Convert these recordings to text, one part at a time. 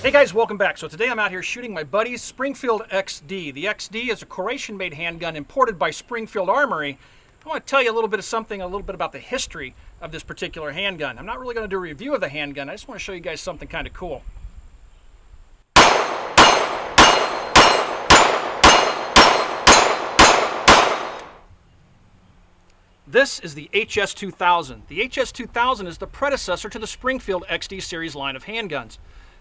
Hey guys, welcome back. So today I'm out here shooting my buddy's Springfield XD. The XD is a Croatian-made handgun imported by Springfield Armory. I want to tell you a little bit about the history of this particular handgun. I'm not really going to do a review of the handgun. I just want to show you guys something kind of cool. This is the HS2000. The HS2000 is the predecessor to the Springfield XD series line of handguns.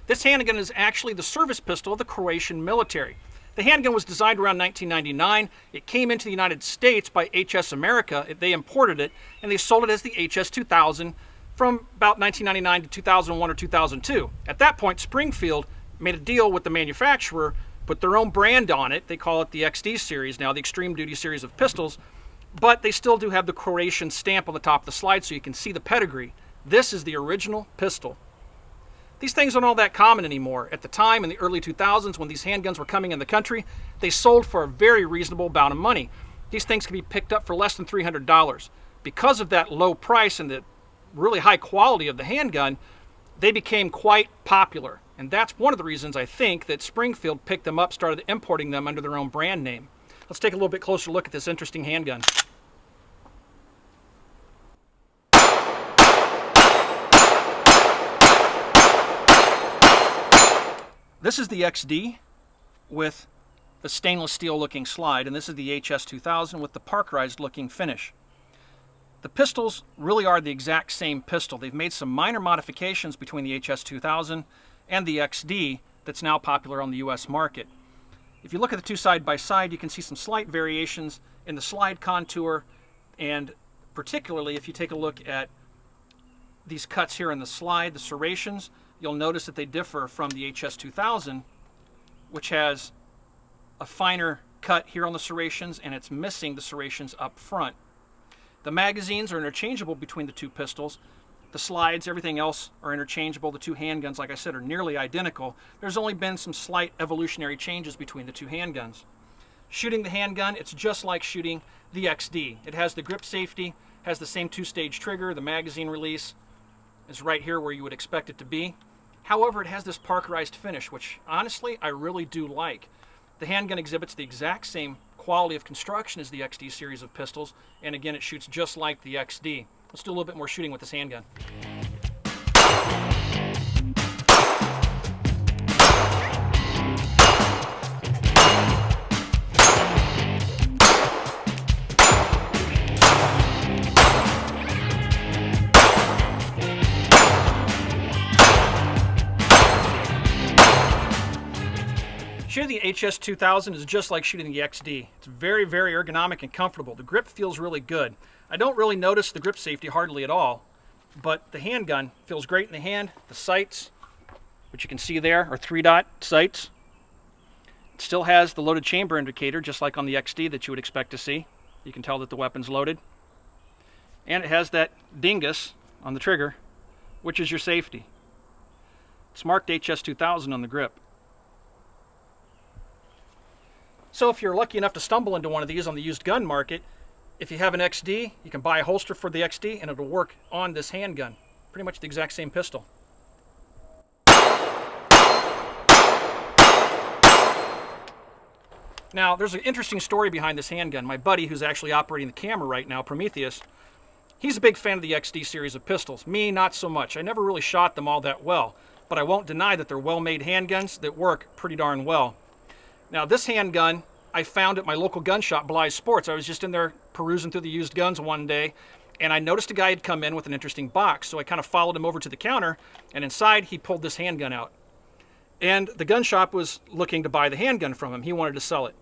This handgun is actually the service pistol of the Croatian military. The handgun was designed around 1999. It came into the United States by HS America. They imported it, and they sold it as the HS2000 from about 1999 to 2001 or 2002. At that point, Springfield made a deal with the manufacturer, put their own brand on it. They call it the XD series now, the Extreme Duty series of pistols, but they still do have the Croatian stamp on the top of the slide so you can see the pedigree. This is the original pistol. These things aren't all that common anymore. At the time, in the early 2000s, when these handguns were coming in the country, they sold for a very reasonable amount of money. These things can be picked up for less than $300. Because of that low price and the really high quality of the handgun, they became quite popular. And that's one of the reasons I think that Springfield picked them up, started importing them under their own brand name. Let's take a little bit closer look at this interesting handgun. This is the XD with the stainless steel looking slide, and this is the HS2000 with the parkerized looking finish. The pistols really are the exact same pistol. They've made some minor modifications between the HS2000 and the XD that's now popular on the US market. If you look at the two side by side, you can see some slight variations in the slide contour, and particularly if you take a look at these cuts here in the slide, the serrations, you'll notice that they differ from the HS2000, which has a finer cut here on the serrations, and it's missing the serrations up front. The magazines are interchangeable between the two pistols. The slides, everything else are interchangeable. The two handguns, like I said, are nearly identical. There's only been some slight evolutionary changes between the two handguns. Shooting the handgun, it's just like shooting the XD. It has the grip safety, has the same two-stage trigger, the magazine release is right here where you would expect it to be. However, it has this parkerized finish, which honestly I really do like. The handgun exhibits the exact same quality of construction as the XD series of pistols, and again, it shoots just like the XD. Let's do a little bit more shooting with this handgun. Shooting the HS2000 is just like shooting the XD. It's very, very ergonomic and comfortable. The grip feels really good. I don't really notice the grip safety hardly at all, but the handgun feels great in the hand. The sights, which you can see there, are 3-dot sights. It still has the loaded chamber indicator, just like on the XD that you would expect to see. You can tell that the weapon's loaded. And it has that dingus on the trigger, which is your safety. It's marked HS2000 on the grip. So if you're lucky enough to stumble into one of these on the used gun market, if you have an XD, you can buy a holster for the XD and it'll work on this handgun. Pretty much the exact same pistol. Now, there's an interesting story behind this handgun. My buddy, who's actually operating the camera right now, Prometheus, he's a big fan of the XD series of pistols. Me, not so much. I never really shot them all that well, but I won't deny that they're well-made handguns that work pretty darn well. Now, this handgun I found at my local gun shop, Bly's Sports. I was just in there perusing through the used guns one day, and I noticed a guy had come in with an interesting box. So I kind of followed him over to the counter, and inside he pulled this handgun out. And the gun shop was looking to buy the handgun from him. He wanted to sell it.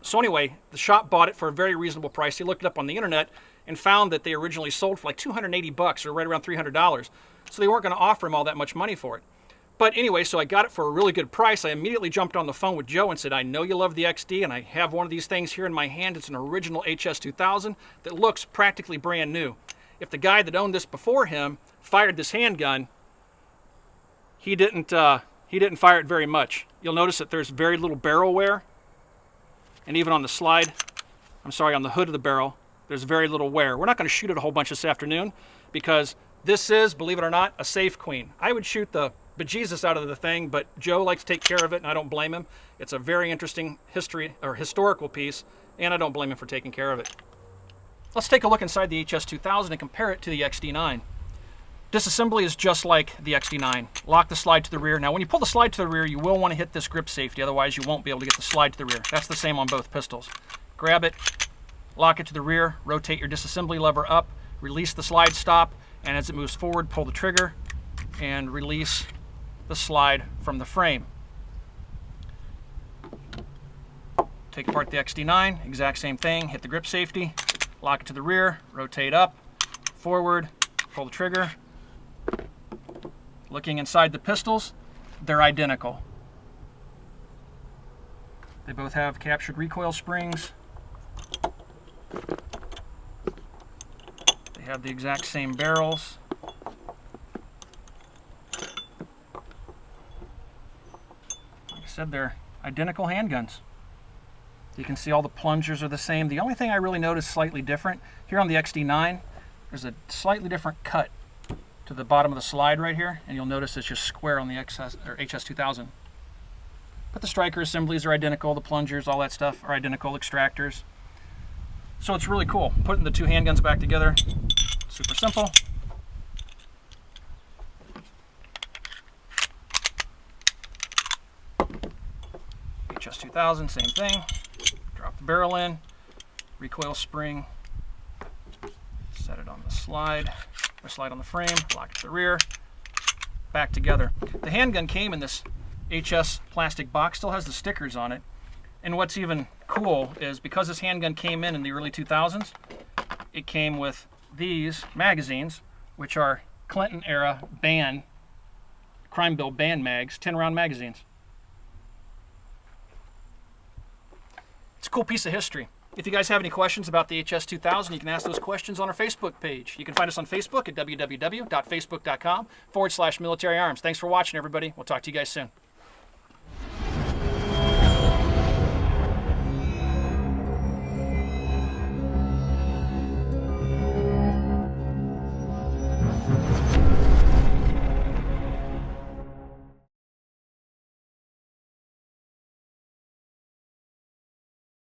So anyway, the shop bought it for a very reasonable price. He looked it up on the internet and found that they originally sold for like $280 or right around $300. So they weren't going to offer him all that much money for it. But anyway, so I got it for a really good price. I immediately jumped on the phone with Joe and said, I know you love the XD, and I have one of these things here in my hand. It's an original HS2000 that looks practically brand new. If the guy that owned this before him fired this handgun, he didn't fire it very much. You'll notice that there's very little barrel wear, and even on the slide, on the hood of the barrel, there's very little wear. We're not going to shoot it a whole bunch this afternoon because this is, believe it or not, a safe queen. I would shoot the bejesus out of the thing, but Joe likes to take care of it, and I don't blame him. It's a very interesting historical piece, and I don't blame him for taking care of it. Let's take a look inside the HS2000 and compare it to the XD9. Disassembly is just like the XD9. Lock the slide to the rear. Now, when you pull the slide to the rear, you will want to hit this grip safety, otherwise you won't be able to get the slide to the rear. That's the same on both pistols. Grab it, lock it to the rear, rotate your disassembly lever up, release the slide stop, and as it moves forward, pull the trigger and release the slide from the frame. Take apart the XD9, exact same thing, hit the grip safety, lock it to the rear, rotate up, forward, pull the trigger. Looking inside the pistols, they're identical. They both have captured recoil springs. They have the exact same barrels. Like I said, they're identical handguns. You can see all the plungers are the same. The only thing I really noticed slightly different, here on the XD9, there's a slightly different cut to the bottom of the slide right here, and you'll notice it's just square on the HS2000. But the striker assemblies are identical, the plungers, all that stuff are identical, extractors. So it's really cool. Putting the two handguns back together, super simple. HS2000, same thing. Drop the barrel in, recoil spring, set it on the slide, or slide on the frame, lock it to the rear, back together. The handgun came in this HS plastic box, still has the stickers on it. And what's even cool is because this handgun came in the early 2000s, it came with these magazines, which are Clinton era crime bill ban mags, 10-round magazines. It's a cool piece of history. If you guys have any questions about the HS2000, you can ask those questions on our Facebook page. You can find us on Facebook at www.facebook.com/military arms. Thanks for watching, everybody. We'll talk to you guys soon.